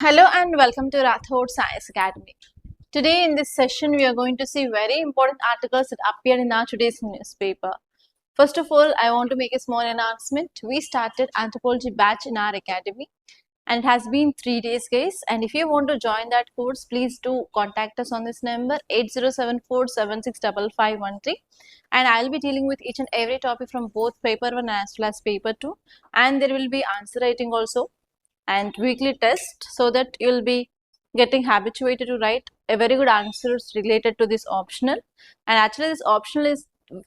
Hello and welcome to Rathods IAS Academy. Today in this session we are going to see very important articles that appeared in our today's newspaper. First of all, I want to make a small announcement. We started anthropology batch in our academy and it has been 3 days guys, and if you want to join that course, please do contact us on this number 8074765513, and I'll be dealing with each and every topic from both paper 1 as well as paper 2, and there will be answer writing also and weekly test, so that you'll be getting habituated to write a very good answers related to this optional. And actually this optional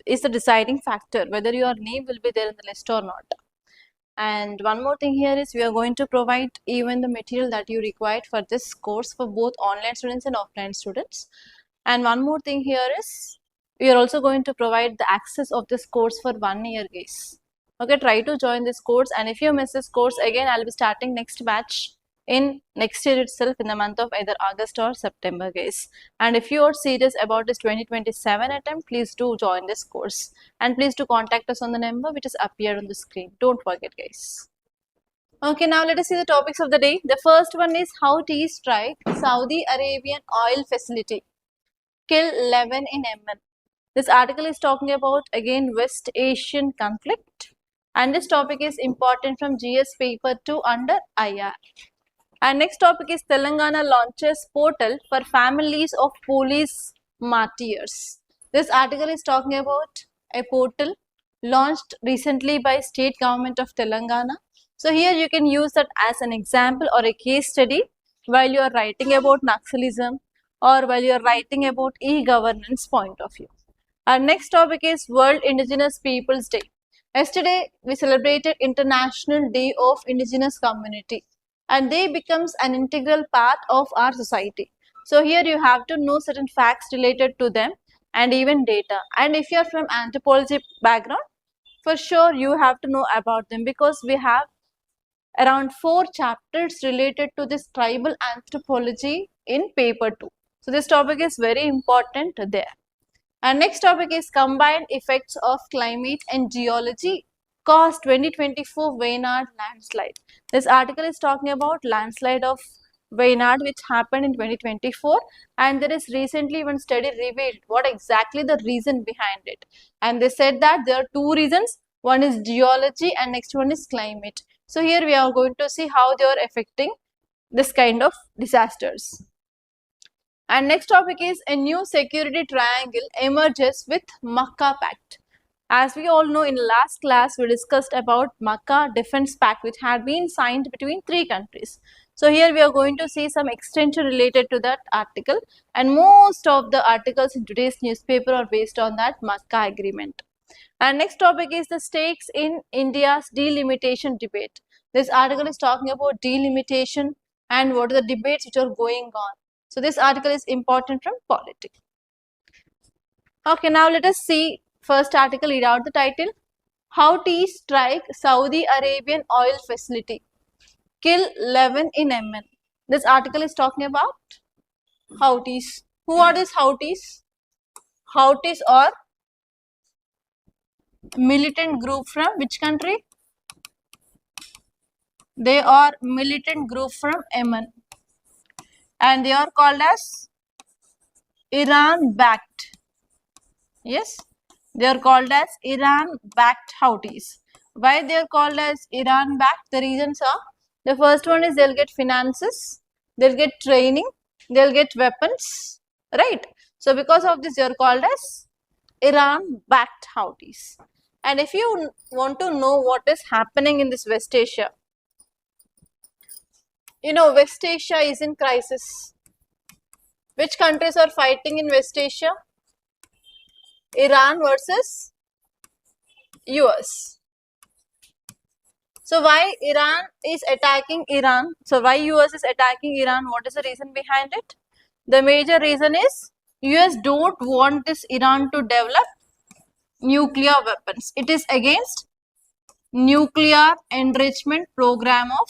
is the deciding factor whether your name will be there in the list or not. And one more thing here is we are going to provide even the material that you required for this course for both online students and offline students. And one more thing here is we are also going to provide the access of this course for 1 year guys. Okay, try to join this course, and if you miss this course, again I'll be starting next batch in next year itself in the month of either August or September guys. And if you are serious about this 2027 attempt, please do join this course, and please do contact us on the number which is appeared on the screen. Don't forget guys. Okay, now let us see the topics of the day. The first one is Houthi strike Saudi Arabian oil facility, kill 11 in Yemen. This article is talking about again West Asian conflict. And this topic is important from GS paper 2 under IR. And next topic is Telangana launches portal for families of police martyrs. This article is talking about a portal launched recently by state government of Telangana. So here you can use that as an example or a case study while you are writing about Naxalism or while you are writing about e-governance point of view. Our next topic is World Indigenous Peoples Day. Yesterday, we celebrated International Day of Indigenous Community, and they becomes an integral part of our society. So here you have to know certain facts related to them and even data. And if you are from anthropology background, for sure you have to know about them, because we have around 4 chapters related to this tribal anthropology in paper 2. So this topic is very important there. And next topic is combined effects of climate and geology cause 2024 Wayanad landslide. This article is talking about landslide of Wayanad which happened in 2024, and there is recently one study revealed what exactly the reason behind it. And they said that there are 2 reasons. One is geology and next one is climate. So here we are going to see how they are affecting this kind of disasters. And next topic is a new security triangle emerges with Makkah pact. As we all know, in last class we discussed about Makkah defense pact which had been signed between 3 countries. So here we are going to see some extension related to that article, and most of the articles in today's newspaper are based on that Makkah agreement. And next topic is the stakes in India's delimitation debate. This article is talking about delimitation and what are the debates which are going on. So this article is important from politics. Okay, now let us see first article. Read out the title. Houthi strike Saudi Arabian oil facility, kill 11 in Yemen. This article is talking about Houthis. Who are these Houthis? Houthis are militant group from which country? They are militant group from Yemen, and they are called as Iran-backed. Yes, they are called as Iran-backed Houthis. Why they are called as Iran-backed? The reasons are, the first one is they'll get finances, they'll get training, they'll get weapons, right? So because of this they are called as Iran-backed Houthis. And if you want to know what is happening in this West Asia, you know West Asia is in crisis. Which countries are fighting in West Asia? Iran versus US. So why Iran is attacking Iran? So why US is attacking Iran? What is the reason behind it? The major reason is US don't want this Iran to develop nuclear weapons. It is against nuclear enrichment program of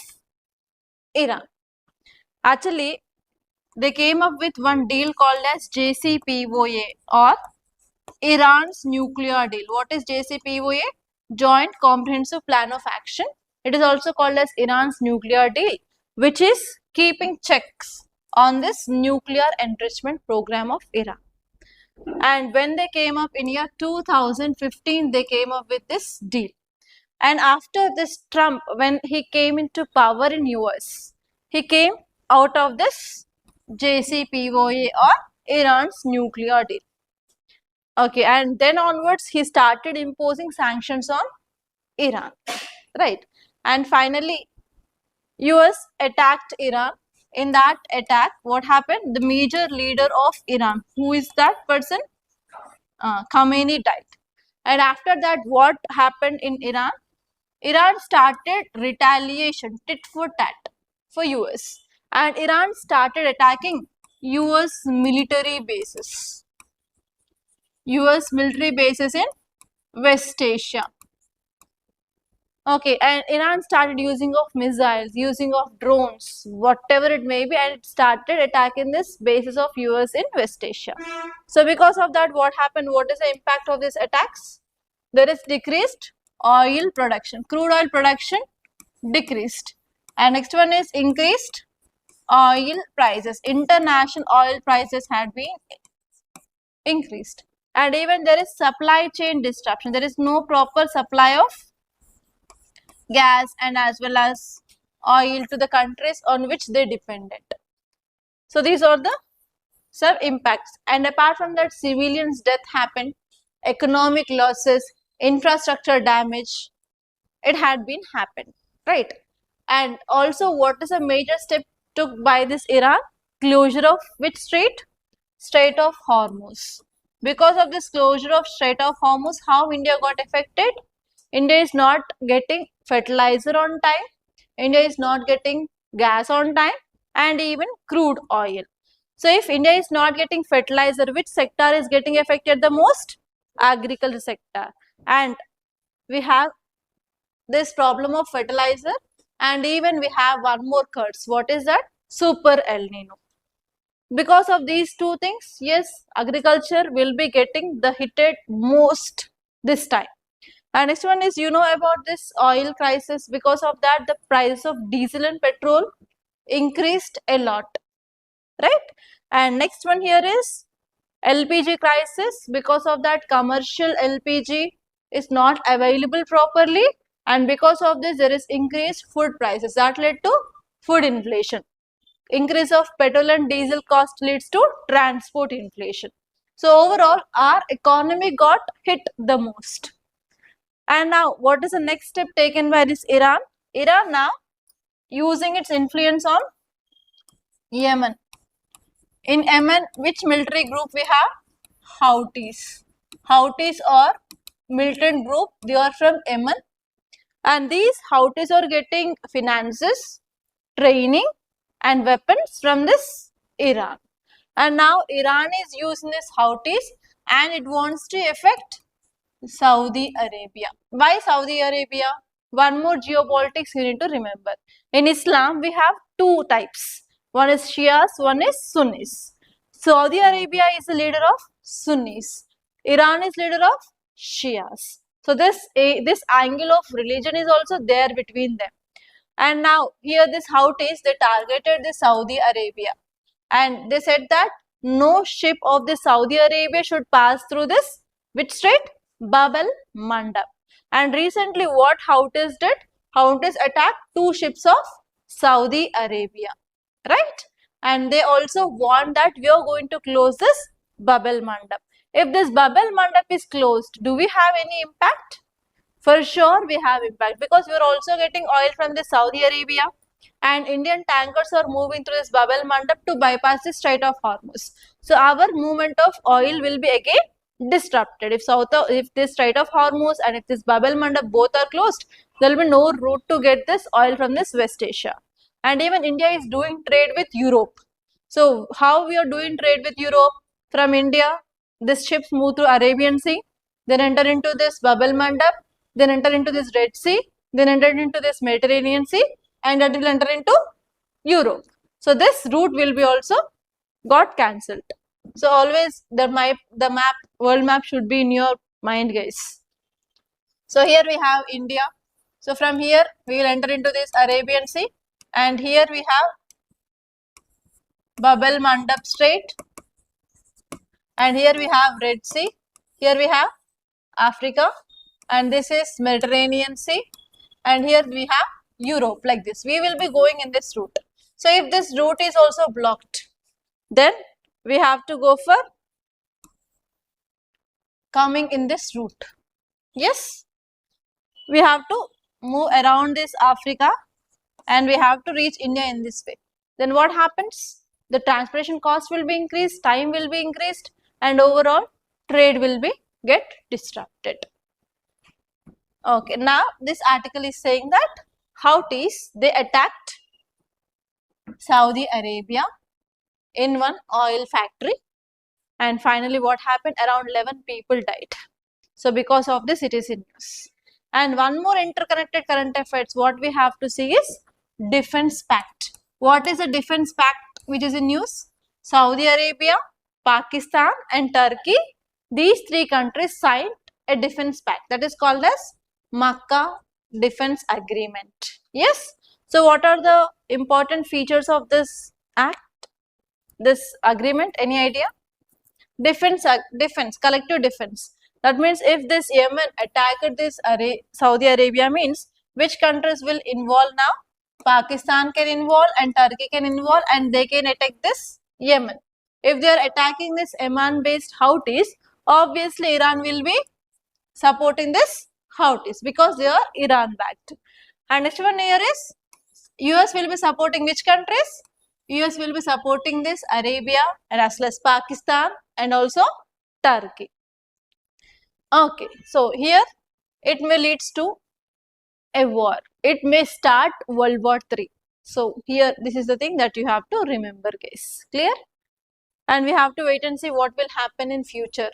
Iran. Actually, they came up with one deal called as JCPOA, or Iran's nuclear deal. What is JCPOA? Joint Comprehensive Plan of Action. It is also called as Iran's nuclear deal, which is keeping checks on this nuclear enrichment program of Iran. And when they came up in year 2015, they came up with this deal. And after this Trump, when he came into power in US, he came out of this JCPOA or Iran's nuclear deal. Okay, and then onwards, he started imposing sanctions on Iran, right? And finally, US attacked Iran. In that attack, what happened? The major leader of Iran, who is that person? Khamenei died. And after that, what happened in Iran? Iran started retaliation, tit for tat, for US. And Iran started attacking US military bases. US military bases in West Asia. Okay, and Iran started using of missiles, using of drones, whatever it may be, and it started attacking this bases of US in West Asia. So because of that, what happened? What is the impact of these attacks? There is decreased oil production, crude oil production decreased. And next one is increased oil prices. International oil prices had been increased. And even there is supply chain disruption. There is no proper supply of gas and as well as oil to the countries on which they depended. So these are the some impacts. And apart from that, civilians' death happened, economic losses, infrastructure damage, it had been happened, right? And also, what is a major step took by this Iran? Closure of which strait? Strait of Hormuz. Because of this closure of Strait of Hormuz, how India got affected? India is not getting fertilizer on time, India is not getting gas on time, and even crude oil. So if India is not getting fertilizer, which sector is getting affected the most? Agriculture sector. And we have this problem of fertilizer, and even we have one more curse. What is that? Super El Nino. Because of these two things, yes, agriculture will be getting the hit most this time. And next one is, you know about this oil crisis. Because of that, the price of diesel and petrol increased a lot, right? And next one here is LPG crisis. Because of that, commercial LPG is not available properly, and because of this, there is increased food prices. That led to food inflation. Increase of petrol and diesel cost leads to transport inflation. So overall, our economy got hit the most. And now, what is the next step taken by this Iran? Iran now using its influence on Yemen. In Yemen, which military group we have? Houthis. Houthis are militant group. They are from Yemen. And these Houthis are getting finances, training and weapons from this Iran. And now Iran is using this Houthis and it wants to affect Saudi Arabia. Why Saudi Arabia? One more geopolitics you need to remember. In Islam, we have two types. One is Shias, one is Sunnis. Saudi Arabia is the leader of Sunnis. Iran is leader of Shias. So this angle of religion is also there between them. And now here this Houthis, they targeted the Saudi Arabia. And they said that no ship of the Saudi Arabia should pass through this, which strait? Bab al-Mandab. And recently what Houthis did? Houthis attacked two ships of Saudi Arabia, right? And they also warned that we are going to close this Bab al-Mandab. If this Bab al-Mandab is closed, do we have any impact? For sure we have impact, because we are also getting oil from the Saudi Arabia, and Indian tankers are moving through this Bab al-Mandab to bypass the Strait of Hormuz. So our movement of oil will be again disrupted. If this Strait of Hormuz and if this Bab al-Mandab both are closed, there will be no route to get this oil from this West Asia. And even India is doing trade with Europe. So how we are doing trade with Europe? From India, these ships move through Arabian Sea, then enter into this Bab al-Mandab, then enter into this Red Sea, then enter into this Mediterranean Sea, and that will enter into Europe. So this route will be also got cancelled. So always the world map should be in your mind, guys. So here we have India. So from here we will enter into this Arabian Sea, and here we have Babel Mandab Strait, and here we have Red Sea, here we have Africa, and this is Mediterranean Sea, and here we have Europe. Like this, we will be going in this route. So if this route is also blocked, then we have to go for coming in this route. Yes, we have to move around this Africa and we have to reach India in this way. Then what happens? The transportation cost will be increased, time will be increased, and overall trade will be get disrupted. Okay, now this article is saying that Houthis, they attacked Saudi Arabia in one oil factory, and finally what happened? Around 11 people died. So because of this it is in news. And one more interconnected current affairs, what we have to see is Defense Pact. What is a Defense Pact which is in news? Saudi Arabia, Pakistan and Turkey, these three countries signed a Defense Pact that is called as Makkah Defense Agreement. Yes. So what are the important features of this act, this agreement? Any idea? Defense, collective defense. That means if this Yemen attacked this Saudi Arabia, means which countries will involve now? Pakistan can involve and Turkey can involve, and they can attack this Yemen. If they are attacking this Yemen based Houthis, obviously Iran will be supporting this Houthis because they are Iran backed. And next one here is US will be supporting which countries? US will be supporting this Arabia and as well as Pakistan and also Turkey. Okay, so here it may leads to a war. It may start World War III. So here this is the thing that you have to remember, guys. Clear? And we have to wait and see what will happen in future.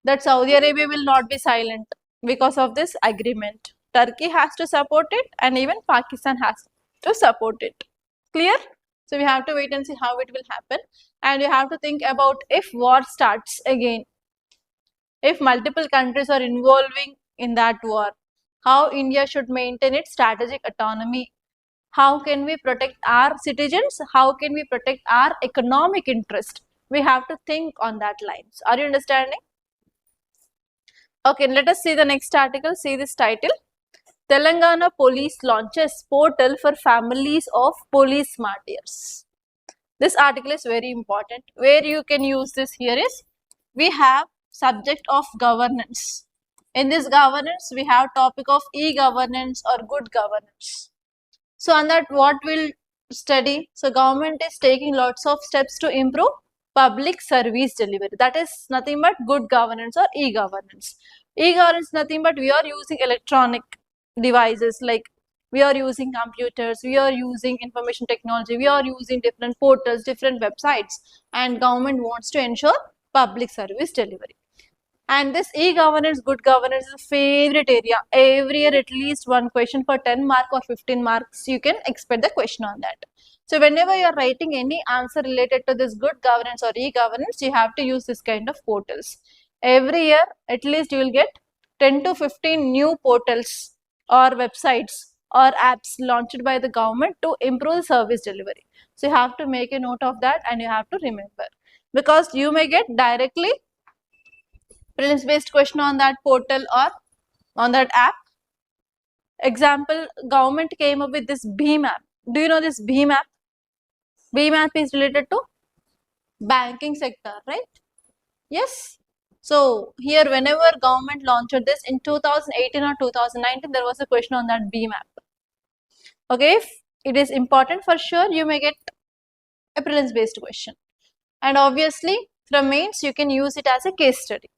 That Saudi Arabia will not be silent because of this agreement. Turkey has to support it and even Pakistan has to support it. Clear? So we have to wait and see how it will happen. And you have to think about if war starts again, if multiple countries are involving in that war, how India should maintain its strategic autonomy. How can we protect our citizens? How can we protect our economic interest? We have to think on that lines. Are you understanding? Okay, let us see the next article. See this title. Telangana police launches portal for families of police martyrs. This article is very important. Where you can use this here is, we have subject of governance. In this governance, we have topic of e-governance or good governance. So on that, what we'll study? So government is taking lots of steps to improve public service delivery. That is nothing but good governance or e-governance. E-governance nothing but we are using electronic devices, like we are using computers, we are using information technology, we are using different portals, different websites, and government wants to ensure public service delivery. And this e-governance, good governance is a favorite area. Every year at least one question for 10 mark or 15 marks, you can expect the question on that. So whenever you are writing any answer related to this good governance or e-governance, you have to use this kind of portals. Every year at least you will get 10 to 15 new portals or websites or apps launched by the government to improve the service delivery. So you have to make a note of that and you have to remember, because you may get directly prelims based question on that portal or on that app. Example, government came up with this BHIM app. Do you know this BHIM app? BHIM app is related to banking sector, right? Yes. So here whenever government launched this in 2018 or 2019, there was a question on that BHIM app. Okay, if it is important, for sure you may get a prelims based question. And obviously from mains you can use it as a case study.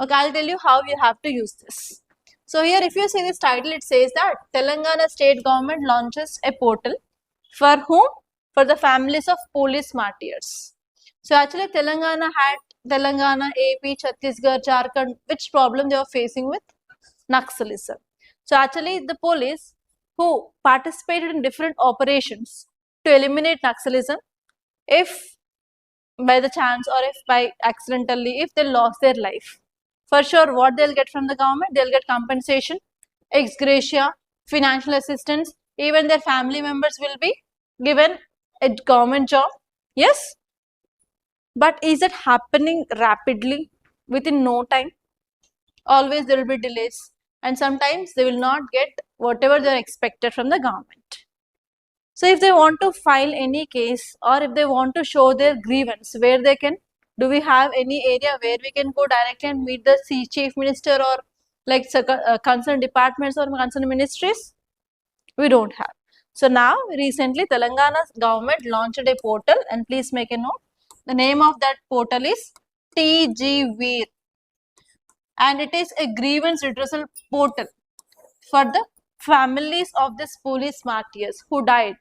Okay, I'll tell you how you have to use this. So here if you see this title, it says that Telangana state government launches a portal for whom? For the families of police martyrs. So actually Telangana, AP, Chhattisgarh, Jharkhand, which problem they were facing with? Naxalism. So actually the police who participated in different operations to eliminate Naxalism, if by the chance or if by accidentally, if they lost their life, for sure what they'll get from the government? They'll get compensation, ex gratia, financial assistance, even their family members will be given a government job? Yes. But is it happening rapidly within no time? Always there will be delays, and sometimes they will not get whatever they are expected from the government. So if they want to file any case, or if they want to show their grievance, where they can, do we have any area where we can go directly and meet the chief minister or like concerned departments or concerned ministries? We don't have. So now recently Telangana's government launched a portal, and please make a note. The name of that portal is TGV, and it is a grievance redressal portal for the families of these police martyrs who died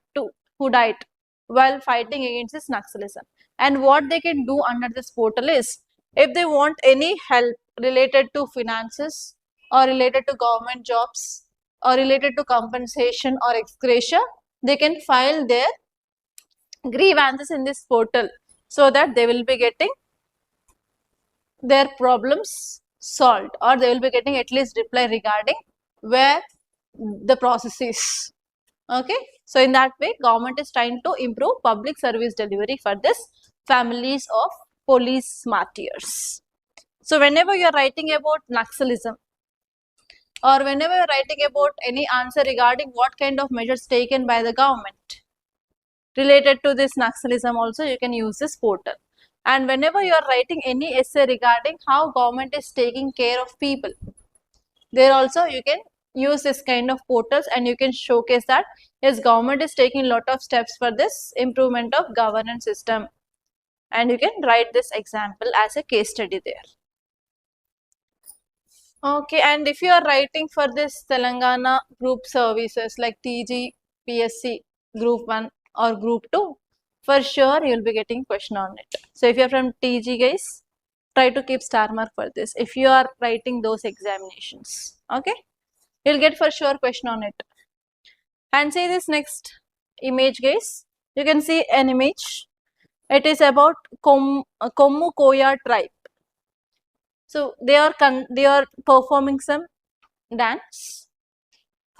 while fighting against this Naxalism. And what they can do under this portal is, if they want any help related to finances or related to government jobs or related to compensation or ex gratia, they can file their grievances in this portal so that they will be getting their problems solved, or they will be getting at least reply regarding where the process is. Okay, so in that way government is trying to improve public service delivery for this families of police martyrs. So whenever you are writing about Naxalism, or whenever you are writing about any answer regarding what kind of measures taken by the government related to this Naxalism, also you can use this portal. And whenever you are writing any essay regarding how government is taking care of people, there also you can use this kind of portals, and you can showcase that yes, government is taking lot of steps for this improvement of governance system, and you can write this example as a case study there. Okay, and if you are writing for this Telangana group services like TG, PSC, group 1 or group 2, for sure you will be getting question on it. So if you are from TG guys, try to keep star mark for this if you are writing those examinations. Okay, you'll get for sure question on it. And see this next image guys, you can see an image. It is about Kommu Koya tribe. So they are performing some dance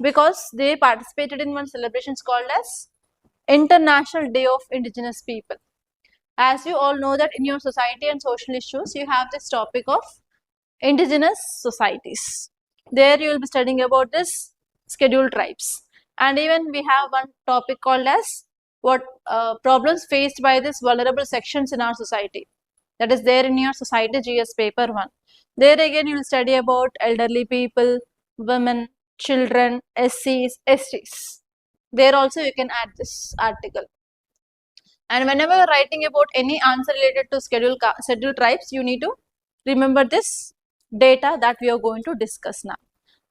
because they participated in one celebration called as International Day of Indigenous People. As you all know that in your society and social issues, you have this topic of indigenous societies. There you will be studying about this scheduled tribes, and even we have one topic called as what problems faced by these vulnerable sections in our society. That is there in your society GS paper 1. There again you will study about elderly people, women, children, SCs, STs. There also you can add this article. And whenever you are writing about any answer related to scheduled tribes, you need to remember this data that we are going to discuss now.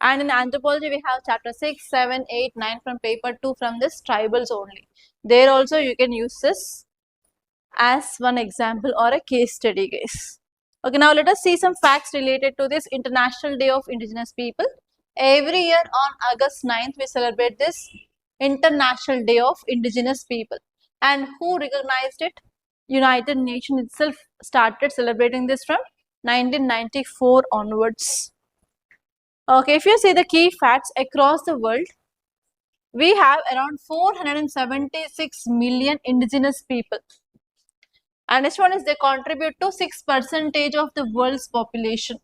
And in anthropology, we have chapter 6, 7, 8, 9 from paper 2 from this tribals only. There also you can use this as one example or a case study guys. Okay, now let us see some facts related to this International Day of Indigenous People. Every year on August 9th, we celebrate this International Day of Indigenous People. And who recognized it? United Nations itself started celebrating this from 1994 onwards. Okay, if you see the key facts across the world, we have around 476 million indigenous people. And next one is they contribute to 6% of the world's population.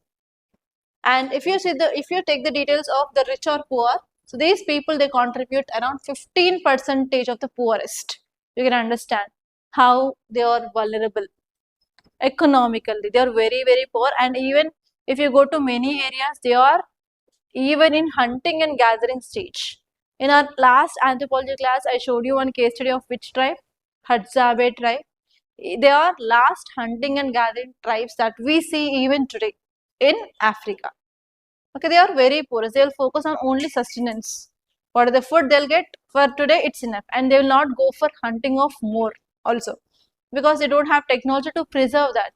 And if you take the details of the rich or poor, so these people they contribute around 15% of the poorest. You can understand how they are vulnerable economically. They are very, very poor, and even if you go to many areas, they are even in hunting and gathering stage. In our last anthropology class, I showed you one case study of which tribe? Hadzabe tribe. They are last hunting and gathering tribes that we see even today in Africa. Okay, they are very poor. They will focus on only sustenance. What are the food they'll get for today? It's enough, and they will not go for hunting of more also, because they don't have technology to preserve that.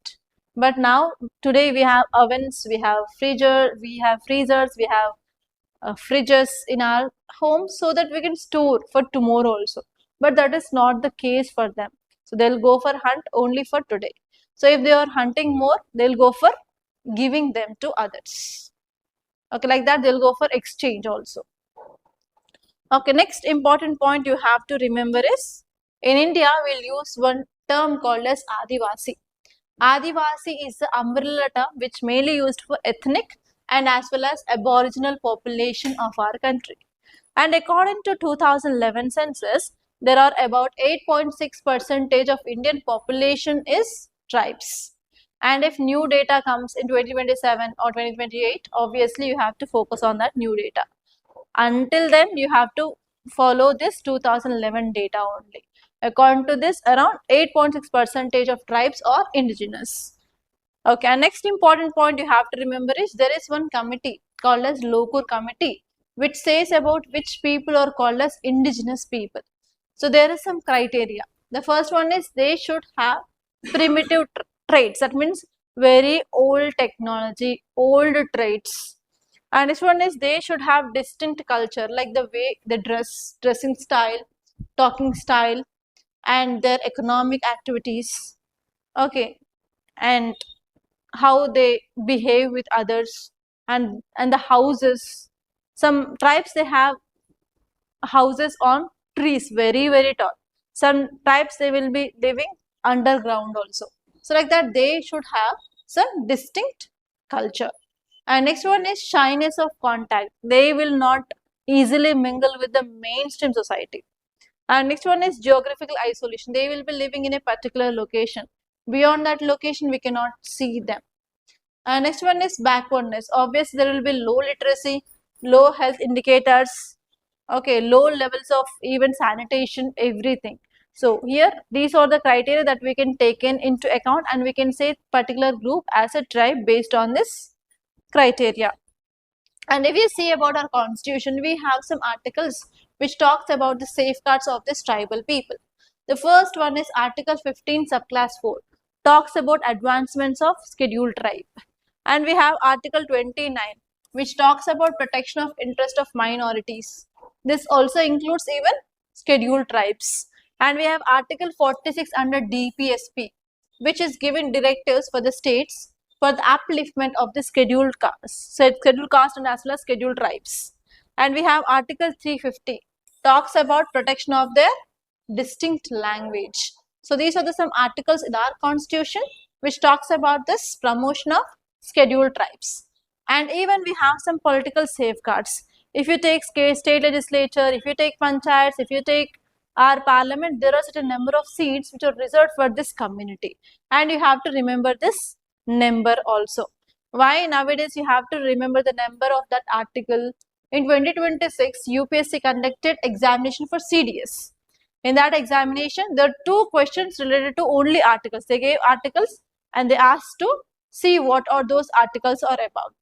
But now today we have ovens, we have freezers, we have fridges in our homes so that we can store for tomorrow also. But that is not the case for them. So they'll go for hunt only for today. So if they are hunting more, they'll go for giving them to others. Okay, like that they'll go for exchange also. Okay, next important point you have to remember is In India, we'll use one term called as Adivasi. Adivasi is the umbrella term which mainly used for ethnic and as well as aboriginal population of our country. And according to 2011 census, there are about 8.6% of Indian population is tribes. And if new data comes in 2027 or 2028, obviously you have to focus on that new data. Until then, you have to follow this 2011 data only. According to this, around 8.6% of tribes are indigenous. Okay, and next important point you have to remember is there is one committee called as Lokur committee which says about which people are called as indigenous people. So there is some criteria. The first one is they should have primitive traits. That means very old technology, old traits. And this one is they should have distinct culture, like the way they dress, dressing style, talking style, and their economic activities. Okay, and how they behave with others, and the houses. Some tribes they have houses on trees, very tall. Some tribes they will be living underground also. So like that they should have some distinct culture. And next one is shyness of contact. They will not easily mingle with the mainstream society. And next one is geographical isolation. They will be living in a particular location. Beyond that location, we cannot see them. And next one is backwardness. Obviously, there will be low literacy, low health indicators, okay, low levels of even sanitation, everything. So here, these are the criteria that we can take into account, and we can say particular group as a tribe based on this criteria. And if you see about our constitution, we have some articles which talks about the safeguards of this tribal people. The first one is Article 15 subclass 4, talks about advancements of scheduled tribe. And we have Article 29 which talks about protection of interest of minorities. This also includes even scheduled tribes. And we have Article 46 under DPSP which is giving directives for the states for the upliftment of the scheduled caste and as well as scheduled tribes. And we have Article 350 talks about protection of their distinct language. So these are some articles in our constitution which talks about this promotion of scheduled tribes. And even we have some political safeguards. If you take state legislature, if you take panchayats, if you take our parliament, there are certain number of seats which are reserved for this community. And you have to remember this number also. Why nowadays you have to remember the number of that article? In 2026, UPSC conducted examination for CDS. In that examination, there are 2 questions related to only articles. They gave articles and they asked to see what are those articles are about.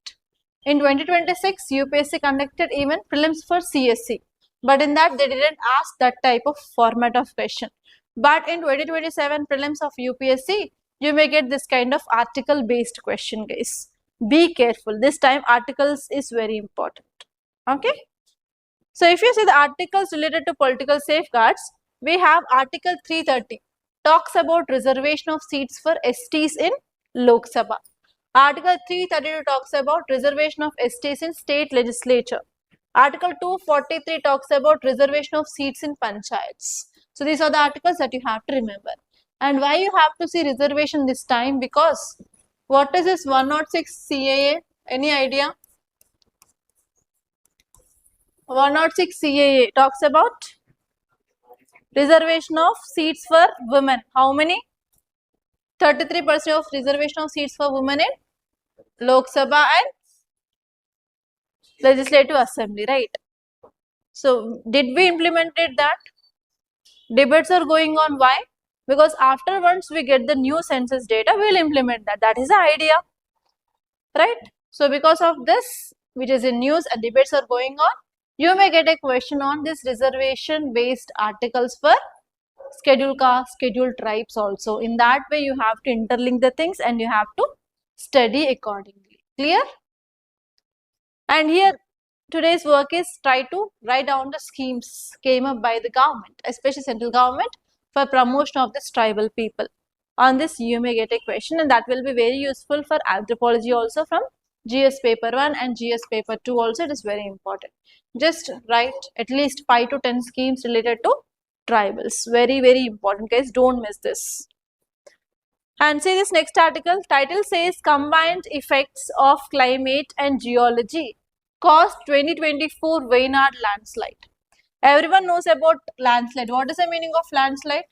In 2026, UPSC conducted even prelims for CSC. But in that, they didn't ask that type of format of question. But in 2027 prelims of UPSC, you may get this kind of article based question, guys. Be careful. This time articles is very important. Okay. So if you see the articles related to political safeguards, we have Article 330 talks about reservation of seats for STs in Lok Sabha. Article 332 talks about reservation of STs in state legislature. Article 243 talks about reservation of seats in panchayats. So these are the articles that you have to remember. And why you have to see reservation this time? Because what is this 106 CAA? Any idea? 106 CAA talks about reservation of seats for women. How many? 33% of reservation of seats for women in Lok Sabha and Legislative Assembly, right? So, did we implemented that? Debates are going on. Why? Because after once we get the new census data, we will implement that. That is the idea, right? So, because of this, which is in news and debates are going on, you may get a question on this reservation based articles for scheduled caste, scheduled tribes also. In that way, you have to interlink the things and you have to study accordingly. Clear? And here, today's work is try to write down the schemes came up by the government, especially central government, for promotion of this tribal people. On this, you may get a question, and that will be very useful for anthropology also from GS paper 1 and GS paper 2 also. It is very important. Just write at least 5 to 10 schemes related to tribals. Very, very important, guys. Don't miss this. And see this next article. Title says combined effects of climate and geology caused 2024 Wayanad landslide. Everyone knows about landslide. What is the meaning of landslide?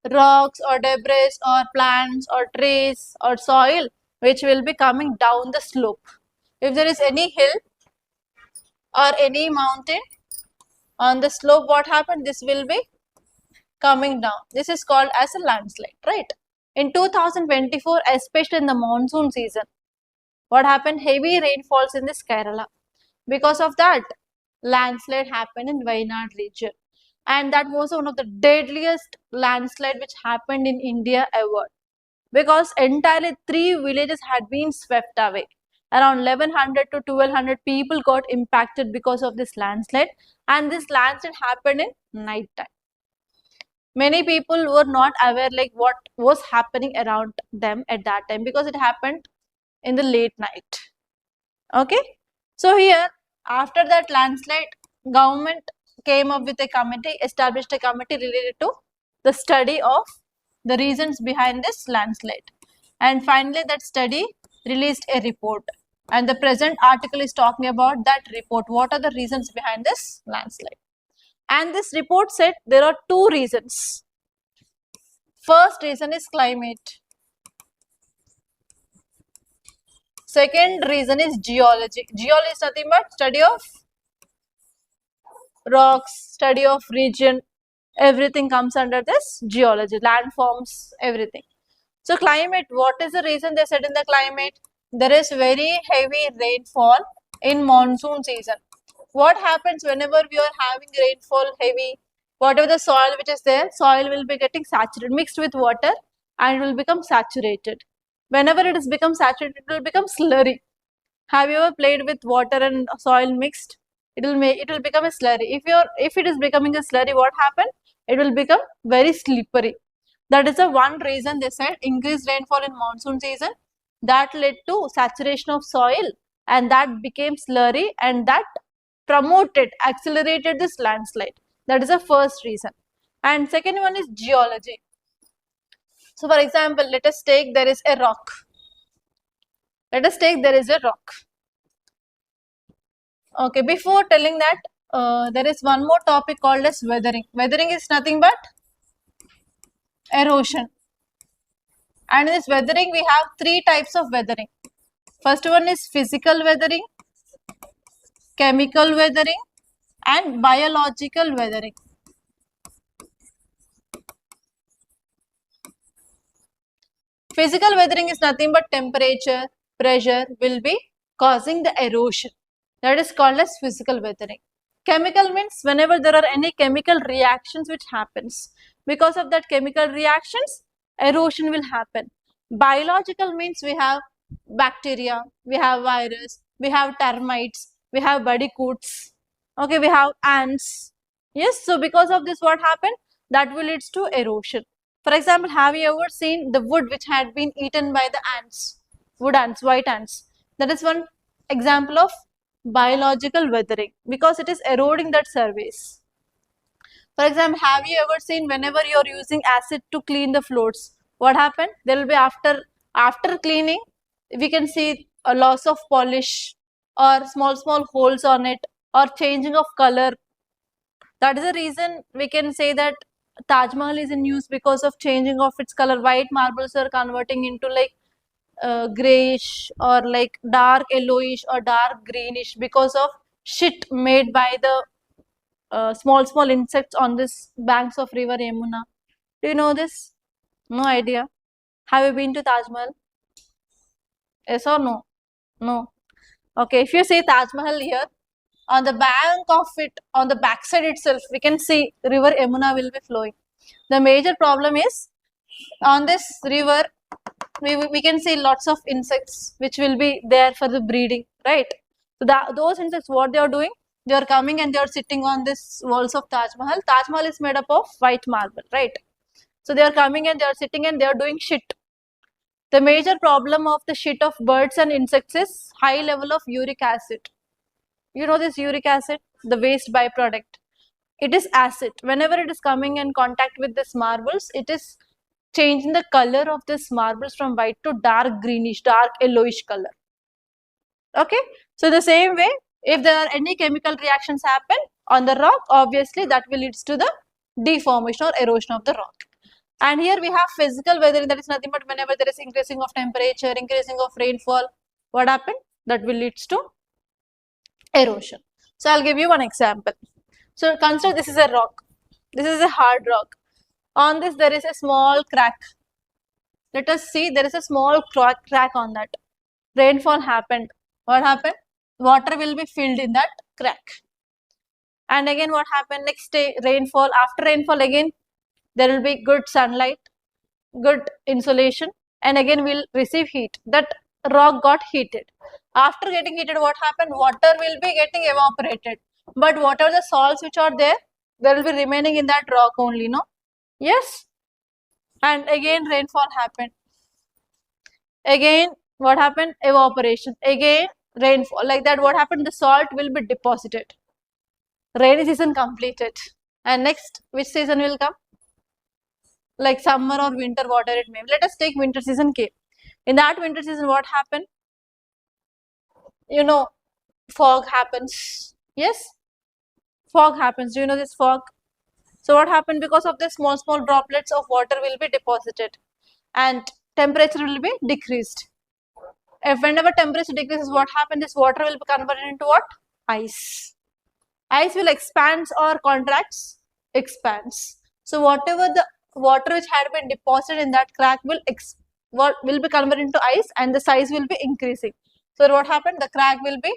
Rocks or debris or plants or trees or soil which will be coming down the slope. If there is any hill or any mountain on the slope, what happened? This will be coming down. This is called as a landslide, right? In 2024, especially in the monsoon season, what happened? Heavy rainfalls in this Kerala. Because of that, landslide happened in Wayanad region. And that was one of the deadliest landslide which happened in India ever. Because entirely 3 villages had been swept away. Around 1100 to 1200 people got impacted because of this landslide, and this landslide happened in night time. Many people were not aware like what was happening around them at that time because it happened in the late night. Okay, so here after that landslide, government came up with a committee, established a committee related to the study of the reasons behind this landslide, and finally that study released a report, and the present article is talking about that report. What are the reasons behind this landslide? And this report said there are 2 reasons. First reason is climate. Second reason is geology. Geology is nothing but study of rocks, study of region, everything comes under this geology, landforms, everything. So climate, what is the reason they said in the climate? There is very heavy rainfall in monsoon season. What happens whenever we are having rainfall heavy, whatever the soil which is there, soil will be getting saturated, mixed with water, and it will become saturated. Whenever it is become saturated, it will become slurry. Have you ever played with water and soil mixed? It will become a slurry. If it is becoming a slurry, what happen? It will become very slippery. That is the one reason they said increased rainfall in monsoon season, that led to saturation of soil, and that became slurry, and that accelerated this landslide. That is the first reason. And second one is geology. So for example, let us take there is a rock. Let us take there is a rock. Okay, before telling that, there is one more topic called as weathering. Weathering is nothing but erosion. And in this weathering, we have 3 types of weathering. First one is physical weathering, chemical weathering, and biological weathering. Physical weathering is nothing but temperature, pressure will be causing the erosion. That is called as physical weathering. Chemical means whenever there are any chemical reactions which happens. Because of that chemical reactions, erosion will happen. Biological means we have bacteria, we have virus, we have termites, we have bandicoots, okay, we have ants. Yes, so because of this what happened? That will lead to erosion. For example, have you ever seen the wood which had been eaten by the ants? Wood ants, white ants. That is one example of biological weathering because it is eroding that surface. For example, have you ever seen whenever you are using acid to clean the floors, what happened? There will be after cleaning, we can see a loss of polish or small holes on it or changing of color. That is the reason we can say that Taj Mahal is in use because of changing of its color. White marbles are converting into like grayish or like dark yellowish or dark greenish because of shit made by the small insects on this banks of river Yamuna. Do you know this? No idea. Have you been to Taj Mahal? Yes or no? No. Okay, if you see Taj Mahal here, on the bank of it, on the backside itself, we can see river Yamuna will be flowing. The major problem is on this river, we can see lots of insects which will be there for the breeding, right? So those insects, what they are doing? They are coming and they are sitting on this walls of Taj Mahal. Taj Mahal is made up of white marble, right? So they are coming and they are sitting and they are doing shit. The major problem of the shit of birds and insects is high level of uric acid. You know this uric acid, the waste byproduct. it is acid. Whenever it is coming in contact with this marbles, it is changing the color of this marbles from white to dark greenish, dark yellowish color. Okay, so the same way, if there are any chemical reactions happen on the rock, obviously that will leads to the deformation or erosion of the rock. And here we have physical weathering, that is nothing but whenever there is increasing of temperature, increasing of rainfall, what happened? That will leads to erosion. So I'll give you one example. So consider this is a rock. This is a hard rock. On this there is a small crack. Let us see, there is a small crack on that. Rainfall happened. What happened? Water will be filled in that crack. And again what happened? Next day rainfall. After rainfall again there will be good sunlight, good insulation, and again we'll receive heat. That rock got heated. After getting heated, what happened? Water will be getting evaporated. But what are the salts which are there? They will be remaining in that rock only, no? Yes? And again rainfall happened. Again what happened? Evaporation. Again rainfall. Like that what happened? The salt will be deposited. Rainy season completed. And next, which season will come? Like summer or winter, whatever it may be. Let us take winter season came. In that winter season, what happened? You know, fog happens. Yes? Fog happens. Do you know this fog? So what happened? Because of this, small droplets of water will be deposited and temperature will be decreased. If whenever temperature decreases, what happens? This water will be converted into what? Ice. Ice will expand or contracts? Expands. So whatever the water which had been deposited in that crack will be converted into ice and the size will be increasing. So what happened? The crack will be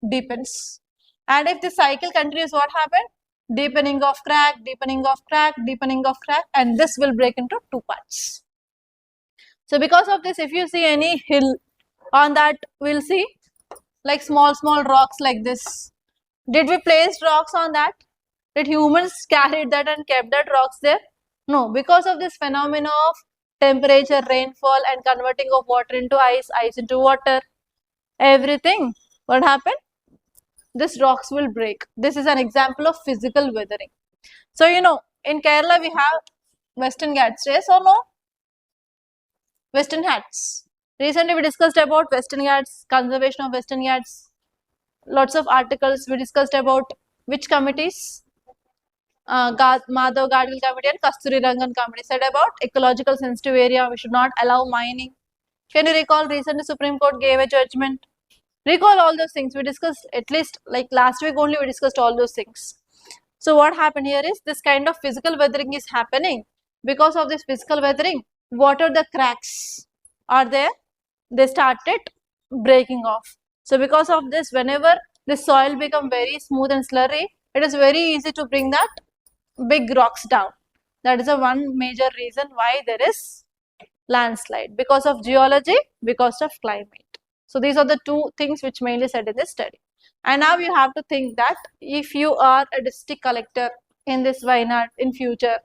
deepens. And if the cycle continues, what happened? Deepening of crack, deepening of crack, deepening of crack, and this will break into two parts. So because of this, if you see any hill on that, we'll see like small rocks like this. Did we place rocks on that? Did humans carried that and kept that rocks there? No, because of this phenomena of temperature, rainfall and converting of water into ice, ice into water, everything, what happened? This rocks will break. This is an example of physical weathering. So, you know, in Kerala we have Western Ghats, yes or no? Western Ghats. Recently we discussed about Western Ghats, conservation of Western Ghats. Lots of articles we discussed about which committees? Madhav Gadgil committee and Kasturi Rangan committee said about ecological sensitive area, we should not allow mining. Can you recall recently Supreme Court gave a judgment? Recall all those things we discussed, at least like last week only we discussed all those things. So what happened here is this kind of physical weathering is happening. Because of this physical weathering, what are the cracks are there? They started breaking off. So because of this, whenever the soil become very smooth and slurry, it is very easy to bring that big rocks down. That is a one major reason why there is landslide, because of geology, because of climate. So these are the two things which mainly said in this study. And now you have to think that if you are a district collector in this Wayanad in future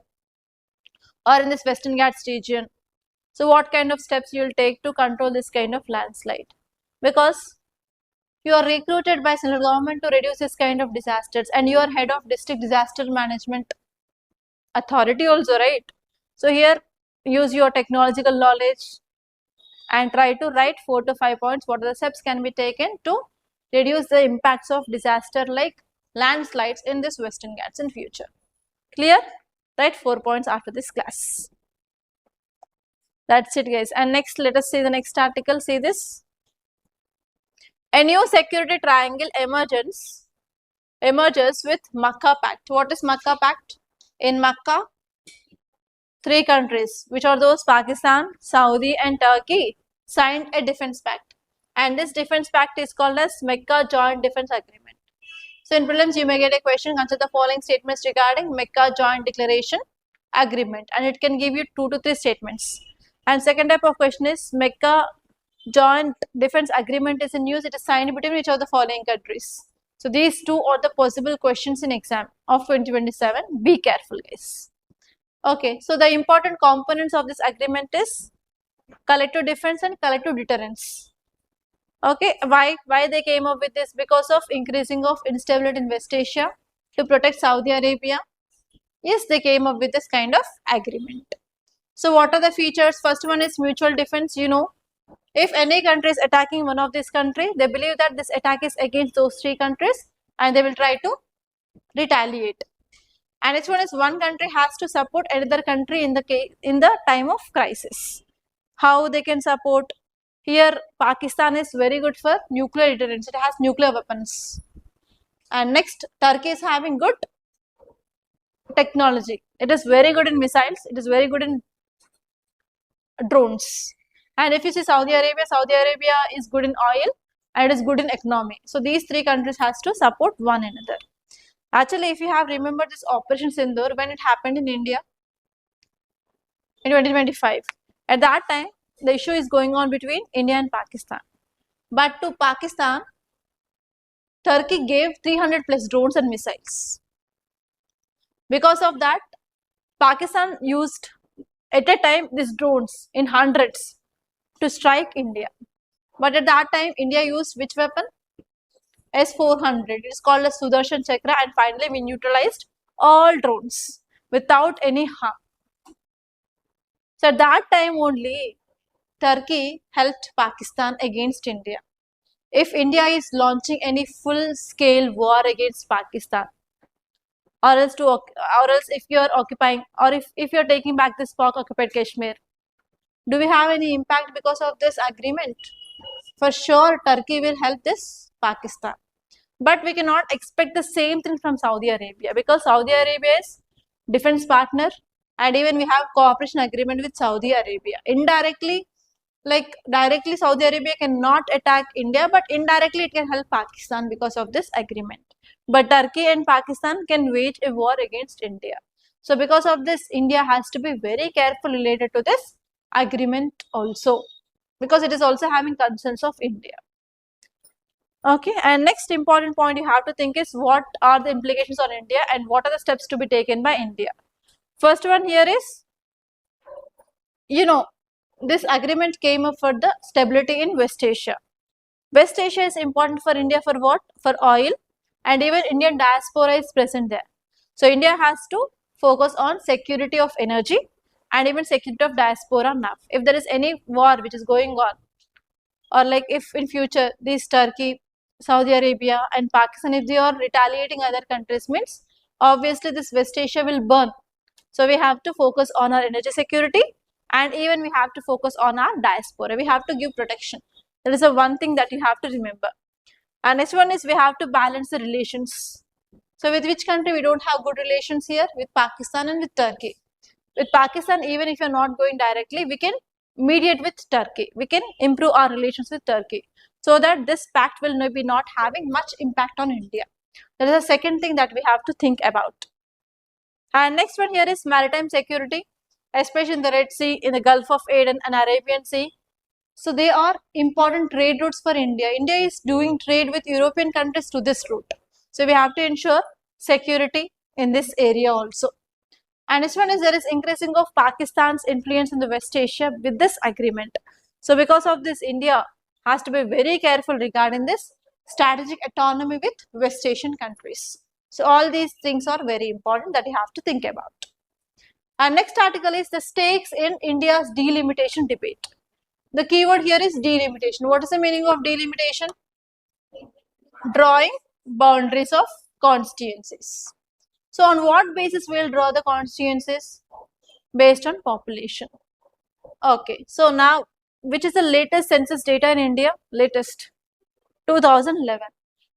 or in this Western Ghats region, so what kind of steps you will take to control this kind of landslide? Because you are recruited by central government to reduce this kind of disasters and you are head of district disaster management authority also, right? So here use your technological knowledge and try to write 4 to 5 points what are the steps can be taken to reduce the impacts of disaster like landslides in this Western Ghats in future. Clear? Write 4 points after this class. That's it guys. And next let us see the next article. See this. A new security triangle emerges with Makkah pact. What is Makkah pact? In Makkah, 3 countries, which are those? Pakistan, Saudi and Turkey, signed a defense pact. And this defense pact is called as Makkah Joint Defense Agreement. So in prelims, you may get a question, consider the following statements regarding Makkah Joint Declaration Agreement. And it can give you 2 to 3 statements. And second type of question is Makkah Joint Defense Agreement is in use. It is signed between which of the following countries? So these 2 are the possible questions in exam of 2027. Be careful guys. Okay, so the important components of this agreement is collective defense and collective deterrence. Okay, why they came up with this? Because of increasing of instability in West Asia to protect Saudi Arabia? Yes, they came up with this kind of agreement. So what are the features? First one is mutual defense. If any country is attacking one of these countries, they believe that this attack is against those three countries and they will try to retaliate. And next one is one country has to support another country in the time of crisis. How they can support? Here, Pakistan is very good for nuclear deterrence. It has nuclear weapons. And next, Turkey is having good technology. It is very good in missiles. It is very good in drones. And if you see Saudi Arabia is good in oil and it is good in economy. So these three countries has to support one another. Actually, if you have remembered this Operation Sindoor when it happened in India in 2025, at that time the issue is going on between India and Pakistan. But to Pakistan, Turkey gave 300 plus drones and missiles. Because of that, Pakistan used at a time these drones in hundreds to strike India. But at that time, India used which weapon? S-400. It is called as Sudarshan Chakra, and finally we neutralized all drones without any harm. So at that time only, Turkey helped Pakistan against India. If India is launching any full-scale war against Pakistan, or else if you are occupying, or if you are taking back this Pak-occupied Kashmir, do we have any impact because of this agreement? For sure, Turkey will help this Pakistan. But we cannot expect the same thing from Saudi Arabia, because Saudi Arabia is defense partner, and even we have cooperation agreement with Saudi Arabia. Indirectly, like directly Saudi Arabia cannot attack India, but indirectly it can help Pakistan because of this agreement. But Turkey and Pakistan can wage a war against India. So because of this, India has to be very careful related to this agreement also, because it is also having concerns of India. Okay, and next important point you have to think is what are the implications on India and what are the steps to be taken by India. First one here is, this agreement came up for the stability in West Asia. West Asia is important for India for what? For oil, and even Indian diaspora is present there. So India has to focus on security of energy and even security of diaspora now. If there is any war which is going on, or like if in future these Turkey, Saudi Arabia and Pakistan, if they are retaliating other countries, means obviously this West Asia will burn. So we have to focus on our energy security, and even we have to focus on our diaspora. We have to give protection. That is the one thing that you have to remember. And next one is we have to balance the relations. So with which country we don't have good relations here? With Pakistan and with Turkey. With Pakistan, even if you are not going directly, we can mediate with Turkey. We can improve our relations with Turkey, so that this pact will be not having much impact on India. That is the second thing that we have to think about. And next one here is maritime security, especially in the Red Sea, in the Gulf of Aden and Arabian Sea. So they are important trade routes for India. India is doing trade with European countries through this route. So we have to ensure security in this area also. And this one is there is increasing of Pakistan's influence in the West Asia with this agreement. So because of this, India has to be very careful regarding this strategic autonomy with West Asian countries. So all these things are very important that you have to think about. And next article is the stakes in India's delimitation debate. The keyword here is delimitation. What is the meaning of delimitation? Drawing boundaries of constituencies. So on what basis we will draw the constituencies? Based on population. Okay, so now which is the latest census data in India? Latest 2011,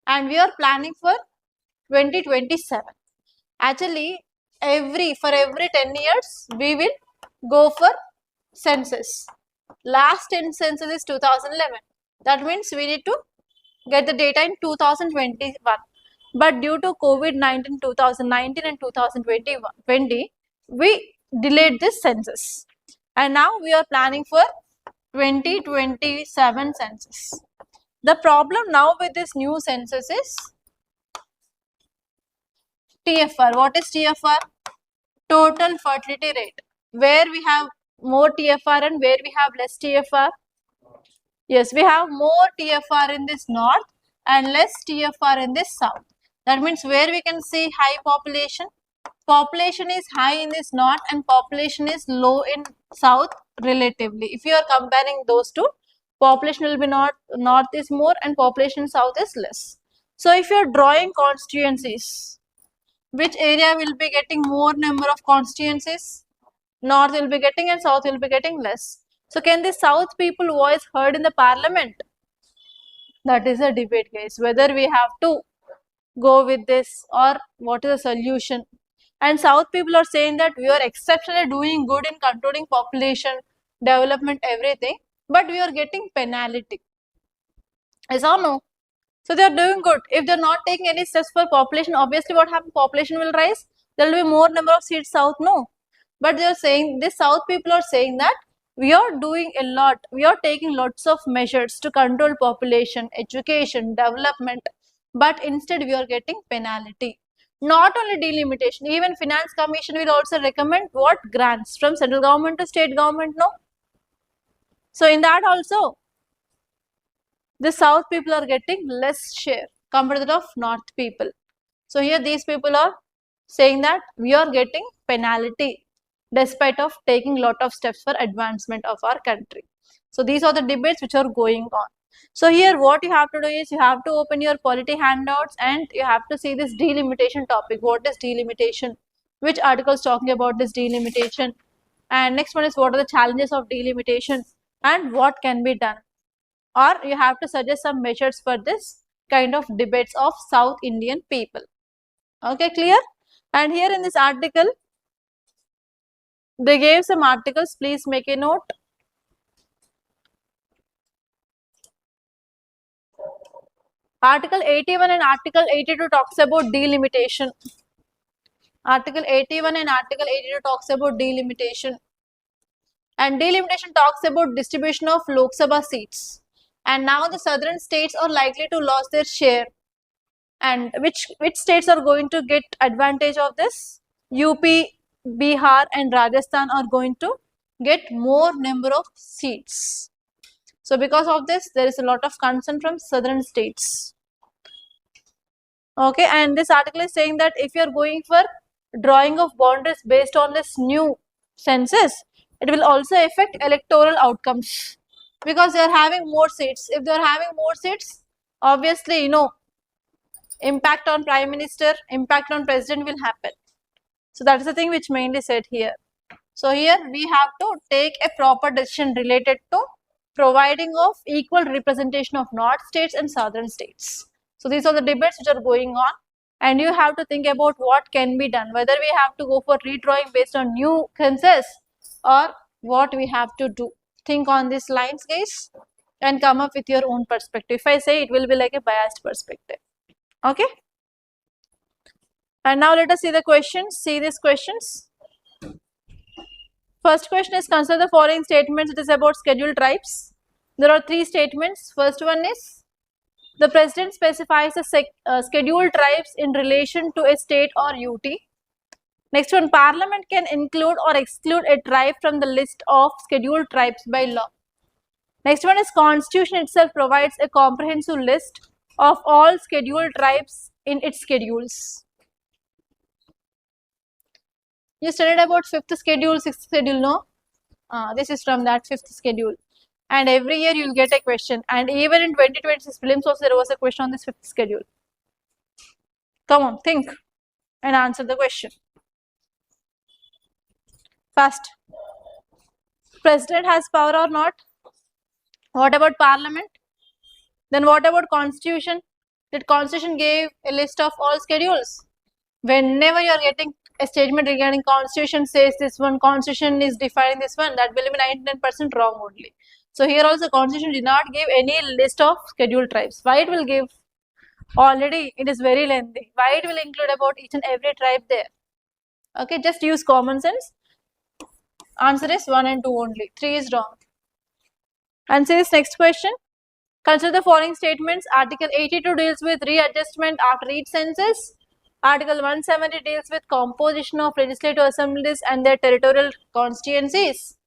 and we are planning for 2027. Actually, for every 10 years we will go for census. Last 10 census is 2011. That means we need to get the data in 2021. But due to COVID-19, 2019 and 2020, we delayed this census. And now we are planning for 2027 census. The problem now with this new census is TFR. What is TFR? Total fertility rate. Where we have more TFR and where we have less TFR? Yes, we have more TFR in this north and less TFR in this south. That means where we can see high population. Population is high in this north and population is low in south relatively. If you are comparing those two, population will be north is more and population south is less. So if you are drawing constituencies, which area will be getting more number of constituencies? North will be getting and south will be getting less. So can the south people voice heard in the parliament? That is a debate, guys, whether we have to go with this or what is the solution. And south people are saying that we are exceptionally doing good in controlling population, development, everything, but we are getting penalty. Yes or no? So they are doing good. If they are not taking any steps for population, obviously what happens? Population will rise. There will be more number of seats south. No, but they are saying, this south people are saying that we are doing a lot. We are taking lots of measures to control population, education, development, but instead we are getting penalty. Not only delimitation, even finance commission will also recommend what grants from central government to state government. No. So in that also, the south people are getting less share compared to the north people. So here these people are saying that we are getting penalty despite of taking lot of steps for advancement of our country. So these are the debates which are going on. So here what you have to do is you have to open your polity handouts and you have to see this delimitation topic. What is delimitation? Which article is talking about this delimitation? And next one is what are the challenges of delimitation and what can be done? Or you have to suggest some measures for this kind of debates of South Indian people. Okay, clear? And here in this article, they gave some articles. Please make a note. Article 81 and Article 82 talks about delimitation. Article 81 and Article 82 talks about delimitation. And delimitation talks about distribution of Lok Sabha seats. And now the southern states are likely to lose their share. And which states are going to get advantage of this? UP, Bihar and Rajasthan are going to get more number of seats. So because of this, there is a lot of concern from southern states. Okay, and this article is saying that if you are going for drawing of boundaries based on this new census, it will also affect electoral outcomes because they are having more seats. If they are having more seats, obviously, impact on prime minister, impact on president will happen. So that is the thing which mainly said here. So here we have to take a proper decision related to providing of equal representation of north states and southern states. So these are the debates which are going on and you have to think about what can be done, whether we have to go for redrawing based on new census or what we have to do. Think on these lines, guys, and come up with your own perspective. If I say, it will be like a biased perspective. Okay. And now let us see the questions. See these questions. First question is, consider the following statements. It is about scheduled tribes. There are three statements. First one is, the president specifies the scheduled tribes in relation to a state or UT. Next one, parliament can include or exclude a tribe from the list of scheduled tribes by law. Next one is, constitution itself provides a comprehensive list of all scheduled tribes in its schedules. You studied about 5th schedule, 6th schedule, no? This is from that 5th schedule. And every year you will get a question. And even in 2026 prelims also there was a question on this 5th schedule. Come on, think and answer the question. First, president has power or not? What about parliament? Then what about constitution? Did constitution gave a list of all schedules? Whenever you are getting a statement regarding constitution says this one, constitution is defining this one, that will be 99% wrong only. So here also constitution did not give any list of scheduled tribes. Why it will give? Already it is very lengthy. Why it will include about each and every tribe there? Okay, just use common sense. Answer is 1 and 2 only. 3 is wrong. And see this next question. Consider the following statements. Article 82 deals with readjustment after each census. Article 170 deals with composition of legislative assemblies and their territorial constituencies.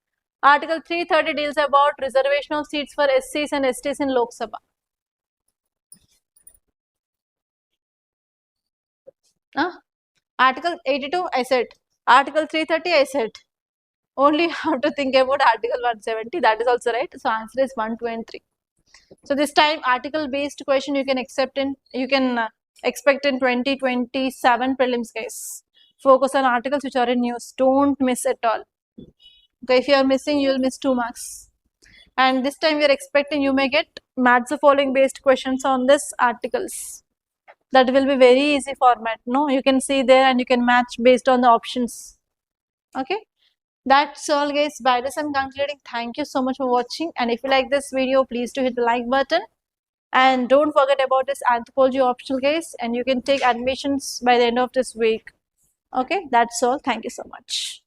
Article 330 deals about reservation of seats for SCs and STs in Lok Sabha. Article 82, I said. Article 330, I said. Only have to think about Article 170. That is also right. So answer is 1, 2, and 3. So this time article based question you can expect in 2027 prelims, guys. Focus on articles which are in news. Don't miss at all. Okay, if you are missing, you will miss 2 marks. And this time we are expecting you may get match the following based questions on this articles. That will be very easy format. No, you can see there and you can match based on the options. Okay. That's all, guys. By this I'm concluding. Thank you so much for watching, and if you like this video, please do hit the like button, and don't forget about this anthropology optional, guys, and you can take admissions by the end of this week. Okay, that's all. Thank you so much.